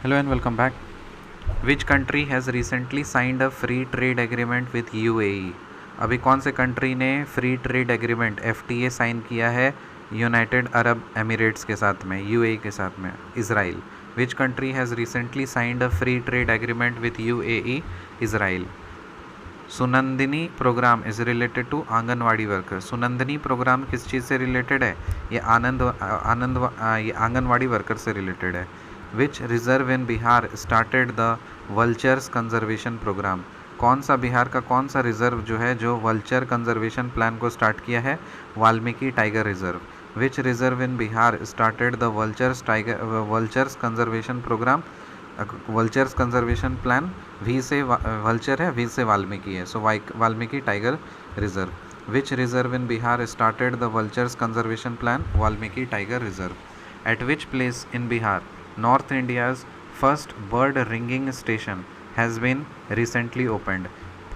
Hello and welcome back. Which country has recently signed a free trade agreement with UAE? अभी कौन से country ने free trade agreement FTA sign किया है United Arab Emirates के साथ में, UAE के साथ में, Israel. Which country has recently signed a free trade agreement with UAE, Israel. Sunandini program is related to anganwadi worker. Sunandini program किस चीज़ से रिलेटेड है? ये ये आंगनवाड़ी वर्कर से रिलेटेड है. Which reserve in Bihar started the vultures conservation program. कौन सा बिहार का कौन सा रिजर्व जो है जो वल्चर कंजर्वेशन प्लान को स्टार्ट किया है? Valmiki tiger reserve. Which reserve in Bihar started the vultures conservation program. Vultures conservation plan. We say vulture है, वी से वाल्मीकि है, so Valmiki tiger reserve. Which reserve in Bihar started the vultures conservation plan? Valmiki tiger reserve. At which place in Bihar North India's first bird ringing station has been recently opened.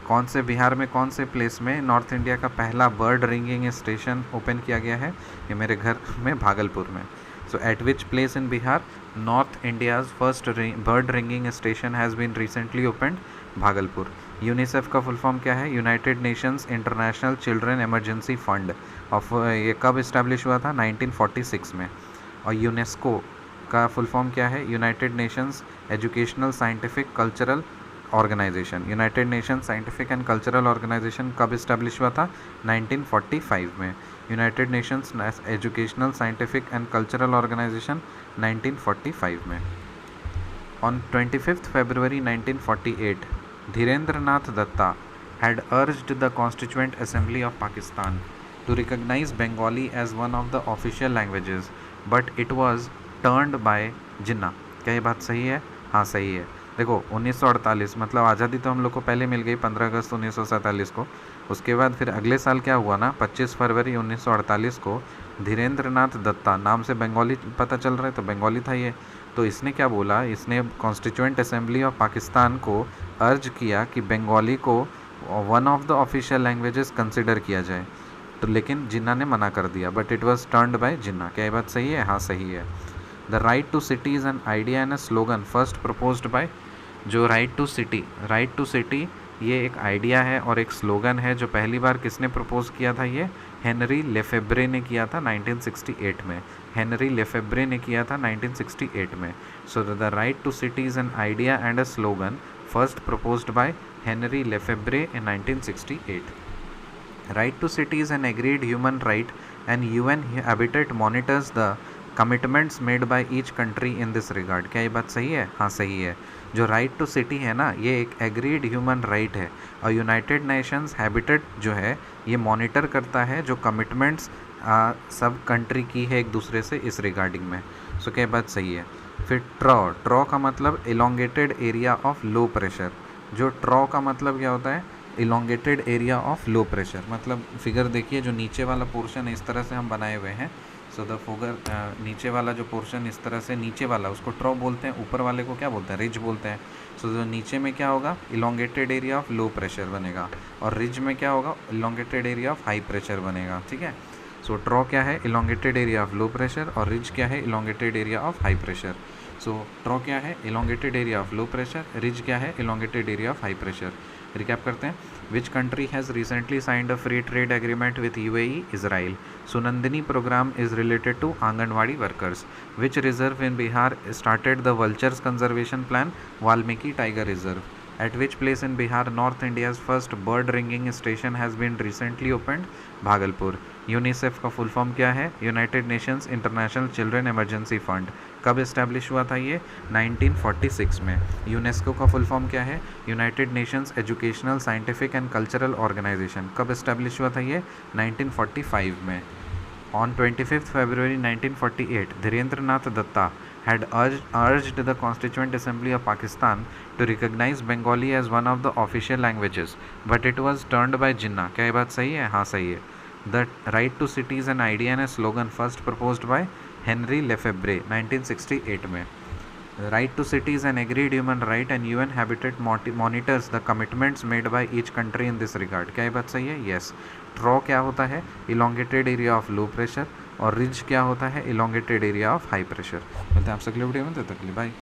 कौन से बिहार में कौन से place में north India का पहला bird ringing station open किया गया है? ये मेरे घर में भागलपुर में. So at which place in Bihar north India's first bird ringing station has been recently opened? Bhagalpur. UNICEF का फुल फॉर्म क्या है? United Nations International Children Emergency Fund. Of ये कब इस्टेब्लिश हुआ था? 1946 में. और यूनेस्को का फुल फॉर्म क्या है? United Nations Educational Scientific Cultural Organization. United Nations Scientific and Cultural Organization कब इस्टेब्लिश हुआ था? 1945 में. United Nations Educational Scientific and Cultural Organization 1945 में. On 25 February 1948 Dhirendra Nath Datta had urged the Constituent Assembly of Pakistan to recognize Bengali as one of the official languages, but it was turned by जिन्ना. क्या ये बात सही है? हाँ सही है. देखो 1948 मतलब आज़ादी तो हम लोग को पहले मिल गई 15 अगस्त 1947 को. उसके बाद फिर अगले साल क्या हुआ ना, 25 फरवरी 1948 को धीरेन्द्र नाथ दत्ता, नाम से बंगाली पता चल रहा है तो बंगाली था ये. तो इसने क्या बोला, इसने कॉन्स्टिट्यूएंट असेंबली ऑफ पाकिस्तान को अर्ज किया कि बंगाली को one of the official languages consider किया जाए. तो लेकिन जिन्ना ने मना कर दिया, but it was turned by Jinnah. क्या ये बात सही है? हाँ सही है. The right to city is an idea and a slogan first proposed by. जो राइट टू सिटी ये एक आइडिया है और एक स्लोगन है जो पहली बार किसने प्रपोज किया था? ये हेनरी लेफेब्रे ने किया था 1968 में. हेनरी लेफेब्रे ने किया था 1968 में. So the right to city is an idea and a slogan first proposed by Henri Lefebvre in 1968. Right to city is an agreed human right and UN Habitat monitors the commitments made by each country in this regard. क्या ये बात सही है? हाँ सही है. जो right to city है ना, ये एक एग्रीड ह्यूमन राइट है और यूनाइटेड नेशंस हैबिटेट जो है ये मॉनिटर करता है जो कमिटमेंट्स सब कंट्री की है एक दूसरे से इस रिगार्डिंग में. सो क्या बात सही है. फिर ट्रॉ का मतलब elongated area of low pressure. जो ट्रॉ का मतलब क्या होता है? Elongated area of low pressure. मतलब फिगर देखिए, जो नीचे वाला पोर्शन इस तरह से हम बनाए हुए हैं. सो द फिगर नीचे वाला जो पोर्शन इस तरह से नीचे वाला उसको ट्रॉ बोलते हैं, ऊपर वाले को क्या बोलते हैं? रिज बोलते हैं. सो जो नीचे में क्या होगा? Elongated area of low pressure बनेगा और रिज में क्या होगा? Elongated area of high pressure बनेगा. ठीक है. सो ट्रॉ क्या है? Elongated area of low pressure और रिज क्या है? Elongated area of high pressure. So trough क्या है? Elongated area of low pressure. Ridge क्या है? Elongated area of high pressure. Recap करते हैं. Which country has recently signed a free trade agreement with UAE, Israel? Sunandini program is related to Anganwadi workers. Which reserve in Bihar started the vultures conservation plan? Valmiki Tiger Reserve. At which place in Bihar North India's first bird ringing station has been recently opened? Bhagalpur. UNICEF का full form क्या है? United Nations International Children Emergency fund. कब establish हुआ था ये? 1946 में. UNESCO का full form क्या है? United Nations Educational Scientific and Cultural Organization. कब इस्टेब्लिश हुआ था ये? 1945 में. On 25 February 1948 Dhirendra Nath Datta had urged the Constituent Assembly of Pakistan to recognize Bengali as one of the official languages, but it was turned by Jinnah. क्या ये बात सही है? हाँ सही है. The right to city is an idea and a slogan first proposed by Henry Lefebvre 1968 में. Right to city is an agreed human right and UN Habitat monitors the commitments made by each country in this regard. क्या ये बात सही है? Yes. ट्रॉ क्या होता है? Elongated area of low pressure और रिज क्या होता है? Elongated area of high pressure. मिलते हैं आपसे अगले वीडियो में. तब तक के लिए बाय.